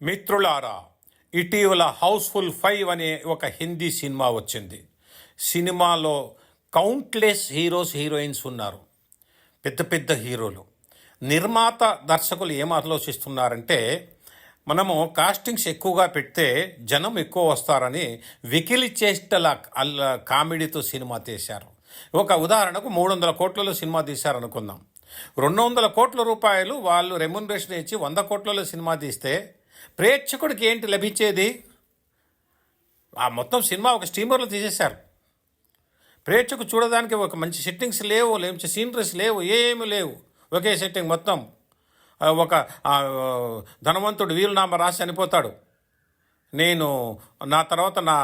మిత్రులారా, ఇటీవల హౌస్ఫుల్ 5 అనే ఒక హిందీ సినిమా వచ్చింది. సినిమాలో కౌంట్లెస్ హీరోస్ హీరోయిన్స్ ఉన్నారు, పెద్ద పెద్ద హీరోలు. నిర్మాత దర్శకులు ఏం ఆలోచిస్తున్నారంటే, మనము కాస్టింగ్స్ ఎక్కువగా పెడితే జనం ఎక్కువ వస్తారని వెకిలి చేష్టల కామెడీతో సినిమా తీశారు. ఒక ఉదాహరణకు 300 కోట్లలో సినిమా తీశారనుకుందాం. 200 కోట్ల రూపాయలు వాళ్ళు రెమ్యునరేషన్ ఇచ్చి 100 కోట్లలో సినిమా తీస్తే ప్రేక్షకుడికి ఏంటి లభించేది? ఆ మొత్తం సినిమా ఒక స్టీమర్లో తీసేశారు. ప్రేక్షకు చూడడానికి ఒక మంచి సెట్టింగ్స్ లేవు, మంచి సీనరీస్ లేవు, ఏమీ లేవు. ఒకే సెట్టింగ్ మొత్తం. ఒక ధనవంతుడు వీలునామా రాసి చనిపోతాడు. నేను నా తర్వాత నా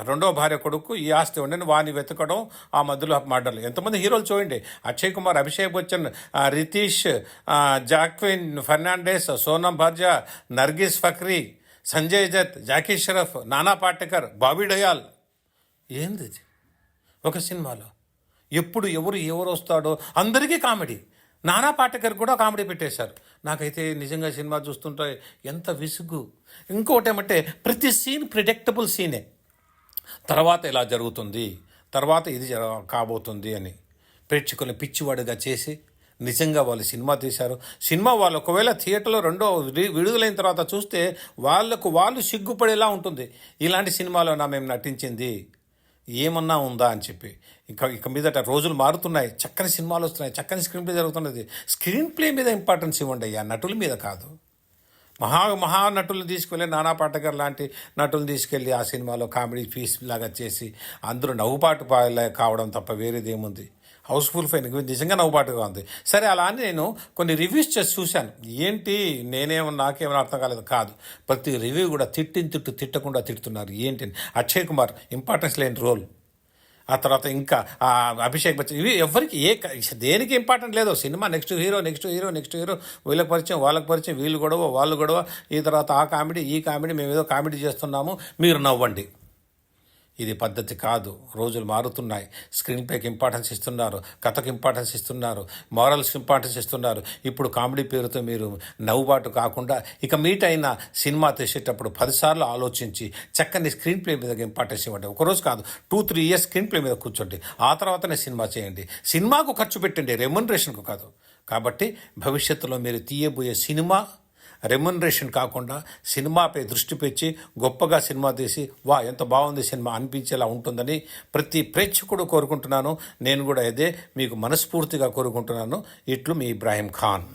రెండో భార్య కొడుకు ఈ ఆస్తి ఉండని వాడిని వెతకడం, ఆ మధ్యలో మర్డర్లు. ఎంతమంది హీరోలు చూడండి. అక్షయ్ కుమార్, అభిషేక్ బచ్చన్, రితీష్, జాక్విన్ ఫెర్నాండెస్, సోనం బార్జా, నర్గిస్ ఫక్రీ, సంజయ్ దత్, జాకీ షరఫ్, నానా పాటేకర్, బాబీ డయాల్. ఏంది ఒక సినిమాలో? ఎప్పుడు ఎవరు వస్తాడో అందరికీ కామెడీ. నానా పాటేకర్ కూడా కామెడీ పెట్టేశారు. నాకైతే నిజంగా సినిమా చూస్తుంటే ఎంత విసుగు. ఇంకోటి ఏమంటే, ప్రతి సీన్ ప్రిడిక్టబుల్ సీనే. తర్వాత ఇలా జరుగుతుంది, తర్వాత ఇది కాబోతుంది అని ప్రేక్షకులను పిచ్చివాడుగా చేసి నిజంగా వాళ్ళు సినిమా తీశారు. సినిమా వాళ్ళు ఒకవేళ థియేటర్లో విడుదలైన తర్వాత చూస్తే వాళ్ళు సిగ్గుపడేలా ఉంటుంది. ఇలాంటి సినిమాలో మేము నటించింది ఏమన్నా ఉందా అని చెప్పి. ఇక మీదట రోజులు మారుతున్నాయి, చక్కని సినిమాలు వస్తున్నాయి, చక్కని స్క్రీన్ ప్లే జరుగుతున్నది. స్క్రీన్ ప్లే మీద ఇంపార్టెన్స్ ఇవ్వండి అయ్యా, నటుల మీద కాదు. మహా నటులను తీసుకెళ్ళి, నానా పాటేకర్ లాంటి నటులను తీసుకెళ్ళి ఆ సినిమాలో కామెడీ పీస్ లాగా చేసి అందరూ నవ్వుపాటు కావడం తప్ప వేరేది ఏముంది? హౌస్ఫుల్ ఫైన్ నిజంగా నవ్వుపాటుగా ఉంది. సరే, అలా అని నేను కొన్ని రివ్యూస్ చేసి చూశాను. ఏంటి నాకేమైనా అర్థం కాలేదు కాదు. ప్రతి రివ్యూ కూడా తిట్టకుండా తిడుతున్నారు. ఏంటి? అక్షయ్ కుమార్ ఇంపార్టెన్స్ లేని రోల్. ఆ తర్వాత ఇంకా అభిషేక్ బచ్చన్, ఇవి ఎవరికి దేనికి ఇంపార్టెంట్ లేదు. సినిమా నెక్స్ట్ హీరో వీళ్ళకి పరిచయం, వాళ్ళకి పరిచయం, వీళ్ళు గొడవ, వాళ్ళు గొడవ, ఈ తర్వాత ఆ కామెడీ, ఈ కామెడీ, మేము ఏదో కామెడీ చేస్తున్నాము, మీరు నవ్వండి. ఇది పద్ధతి కాదు. రోజులు మారుతున్నాయి. స్క్రీన్ ప్లేకి ఇంపార్టెన్స్ ఇస్తున్నారు, కథకు ఇంపార్టెన్స్ ఇస్తున్నారు, మారల్స్ ఇంపార్టెన్స్ ఇస్తున్నారు. ఇప్పుడు కామెడీ పేరుతో మీరు నవ్వుబాటు కాకుండా ఇక మీటైన సినిమా తీసేటప్పుడు 10 సార్లు ఆలోచించి చక్కని స్క్రీన్ ప్లే మీద ఇంపార్టెన్స్ ఇవ్వండి. ఒకరోజు కాదు, 2-3 ఇయర్స్ స్క్రీన్ ప్లే మీద కూర్చోండి. ఆ తర్వాతనే సినిమా చేయండి. సినిమాకు ఖర్చు పెట్టండి, రెమ్యునరేషన్కు కాదు. కాబట్టి భవిష్యత్తులో మీరు తీయబోయే సినిమా రెమ్యునరేషన్ కాకుండా సినిమాపై దృష్టి పెంచి గొప్పగా సినిమా తీసి ఎంత బాగుంది సినిమా అనిపించేలా ఉంటుందని ప్రతి ప్రేక్షకుడు కోరుకుంటున్నాను. నేను కూడా అదే మీకు మనస్ఫూర్తిగా కోరుకుంటున్నాను. ఇట్లు మీ ఇబ్రాహీం ఖాన్.